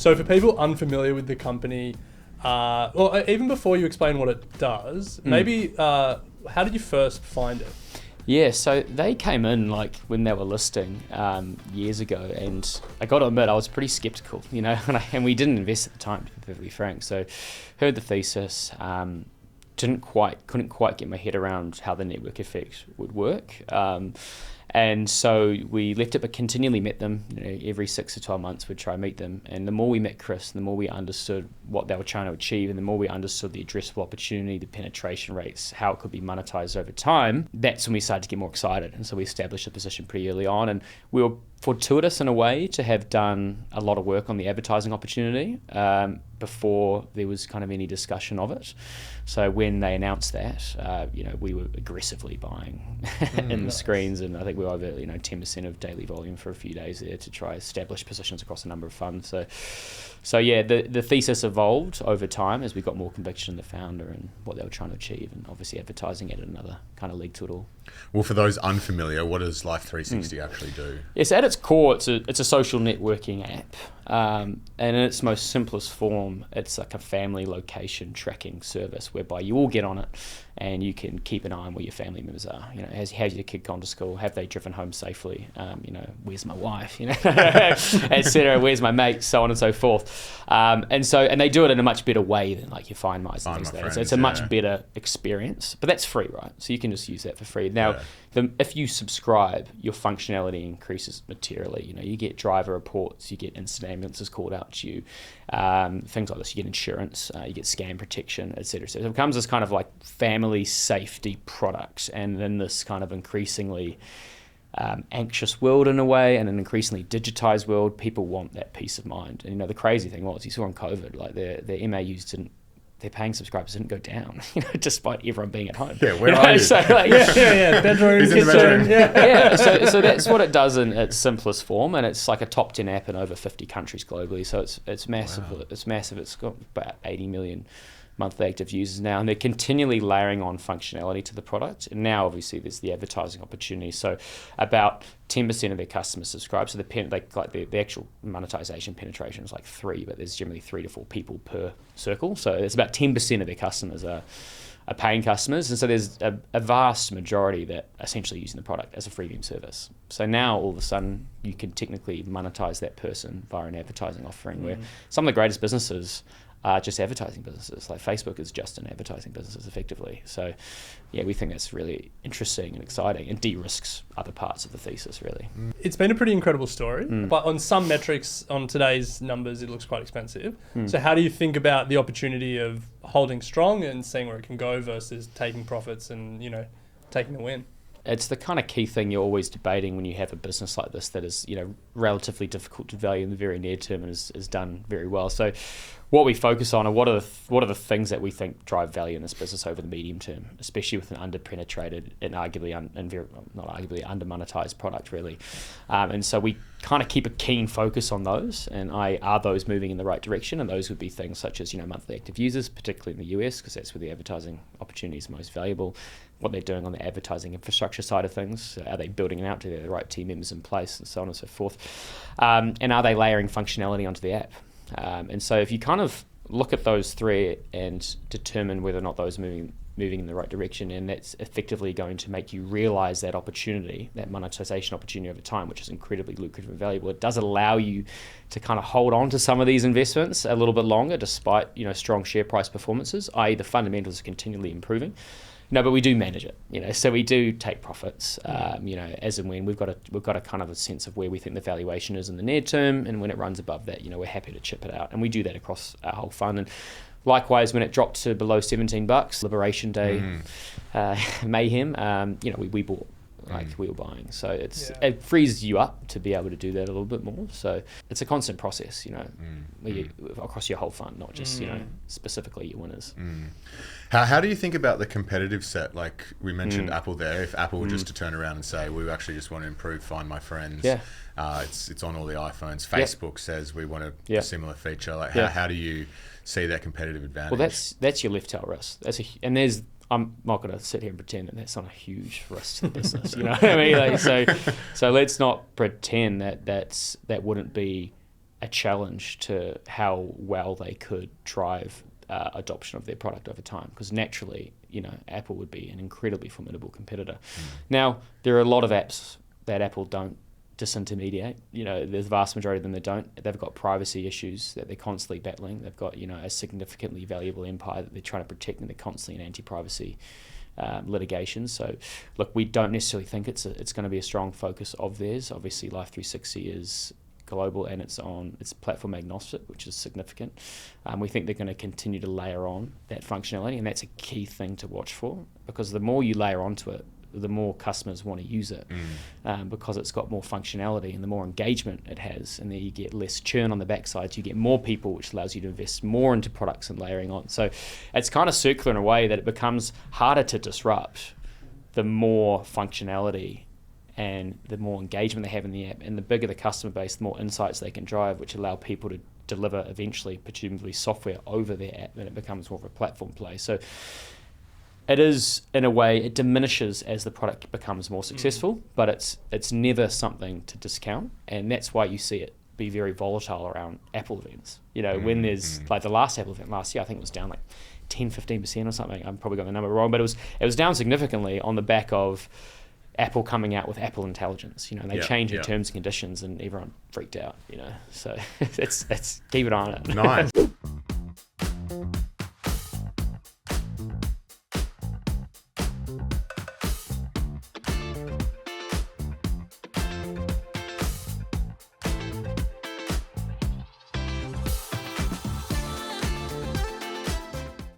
So for people unfamiliar with the company, or even before you explain what it does, maybe how did you first find it? Yeah, so they came in like when they were listing years ago, and I got to admit I was pretty skeptical, you know, and we didn't invest at the time, to be perfectly frank. So heard the thesis, couldn't quite get my head around how the network effect would work. And so we left it, but continually met them. You know, every 6 to 12 months we'd try and meet them. And the more we met Chris, the more we understood what they were trying to achieve, and the more we understood the addressable opportunity, the penetration rates, how it could be monetized over time. That's when we started to get more excited. And so we established a position pretty early on, and we were fortuitous in a way to have done a lot of work on the advertising opportunity before there was kind of any discussion of it. So when they announced that, you know, we were aggressively buying in the screens, and I think we were over 10% of daily volume for a few days there to try establish positions across a number of funds. So yeah, the thesis evolved over time as we got more conviction in the founder and what they were trying to achieve, and obviously advertising added another kind of leg to it all. Well, for those unfamiliar, what does Life360 actually do? Yes, at its core, it's a social networking app. And in its most simplest form, it's like a family location tracking service whereby you all get on it and you can keep an eye on where your family members are. You know, has your kid gone to school? Have they driven home safely? You know, where's my wife? You know, etc. Where's my mate? So on and so forth. And they do it in a much better way than like your Find My's and things like that. So it's a much better experience, but that's free, right? So you can just use that for free. Now, if you subscribe, your functionality increases materially. You know, you get driver reports, you get instant ambulances called out to you, things like this. You get insurance, you get scam protection, etc. So it becomes this kind of like family safety product, and in this kind of increasingly anxious world in a way, and an increasingly digitized world, people want that peace of mind. And you know, the crazy thing was, you saw in COVID, like their MAUs didn't. Their paying subscribers didn't go down, you know, despite everyone being at home. Yeah, where are you? So like, bedroom, kitchen. So that's what it does in its simplest form, and it's like a top 10 app in over 50 countries globally. So it's massive. Wow. It's massive. It's got about 80 million monthly active users now, and they're continually layering on functionality to the product. And now, obviously, there's the advertising opportunity. So about 10% of their customers subscribe. So the actual monetization penetration is like 3, but there's generally 3 to 4 people per circle. So it's about 10% of their customers are paying customers, and so there's a vast majority that are essentially using the product as a freemium service. So now all of a sudden you can technically monetize that person via an advertising offering, where some of the greatest businesses are just advertising businesses. Like Facebook is just an advertising business effectively. So yeah, we think that's really interesting and exciting, and de-risks other parts of the thesis really. It's been a pretty incredible story, but on some metrics, on today's numbers, it looks quite expensive. So how do you think about the opportunity of holding strong and seeing where it can go versus taking profits and, you know, taking the win? It's the kind of key thing you're always debating when you have a business like this that is, you know, relatively difficult to value in the very near term and is done very well. So what we focus on are what are the things that we think drive value in this business over the medium term, especially with an under-penetrated and arguably under monetized product really. And so we kind of keep a keen focus on those, and are those moving in the right direction? And those would be things such as, you know, monthly active users, particularly in the US, because that's where the advertising opportunity is most valuable. What they're doing on the advertising infrastructure side of things. Are they building it out? Do they have the right team members in place, and so on and so forth? And are they layering functionality onto the app? And so if you kind of look at those 3 and determine whether or not those are moving in the right direction, and that's effectively going to make you realize that opportunity, that monetization opportunity over time, which is incredibly lucrative and valuable. It does allow you to kind of hold on to some of these investments a little bit longer, despite, you know, strong share price performances, i.e. the fundamentals are continually improving. No, but we do manage it, you know. So we do take profits, you know, as and when we've got a kind of a sense of where we think the valuation is in the near term, and when it runs above that, you know, we're happy to chip it out, and we do that across our whole fund. And likewise, when it dropped to below $17, Liberation Day, mayhem, you know, we bought. Like we were buying, so it frees you up to be able to do that a little bit more. So it's a constant process, you know, across your whole fund, not just you know, specifically your winners. How do you think about the competitive set? Like we mentioned Apple there. If Apple were just to turn around and say, we actually just want to improve Find My Friends, it's on all the iPhones. Facebook says we want a similar feature. Like how do you see that competitive advantage? Well, that's your left tail risk. I'm not going to sit here and pretend that that's not a huge risk to the business. You know what I mean? Like, so let's not pretend that wouldn't be a challenge to how well they could drive adoption of their product over time, because naturally, Apple would be an incredibly formidable competitor. Now, there are a lot of apps that Apple don't disintermediate. There's the vast majority of them that don't. They've got privacy issues that they're constantly battling. They've got, a significantly valuable empire that they're trying to protect, and they're constantly in anti-privacy litigation. So, look, we don't necessarily think it's going to be a strong focus of theirs. Obviously, Life360 is global and it's platform agnostic, which is significant. We think they're going to continue to layer on that functionality, and that's a key thing to watch for, because the more you layer onto it, the more customers want to use it, because it's got more functionality and the more engagement it has, and then you get less churn on the backside, so you get more people, which allows you to invest more into products and layering on. So it's kind of circular in a way that it becomes harder to disrupt the more functionality and the more engagement they have in the app, and the bigger the customer base, the more insights they can drive, which allow people to deliver eventually, presumably, software over their app, and it becomes more of a platform play. So it is, in a way, it diminishes as the product becomes more successful, but it's never something to discount, and that's why you see it be very volatile around Apple events. When there's like the last Apple event last year, I think it was down like 10-15% or something. I'm probably got the number wrong, but it was down significantly on the back of Apple coming out with Apple Intelligence. They changed the terms and conditions, and everyone freaked out. So it's keep an eye on it. Nice.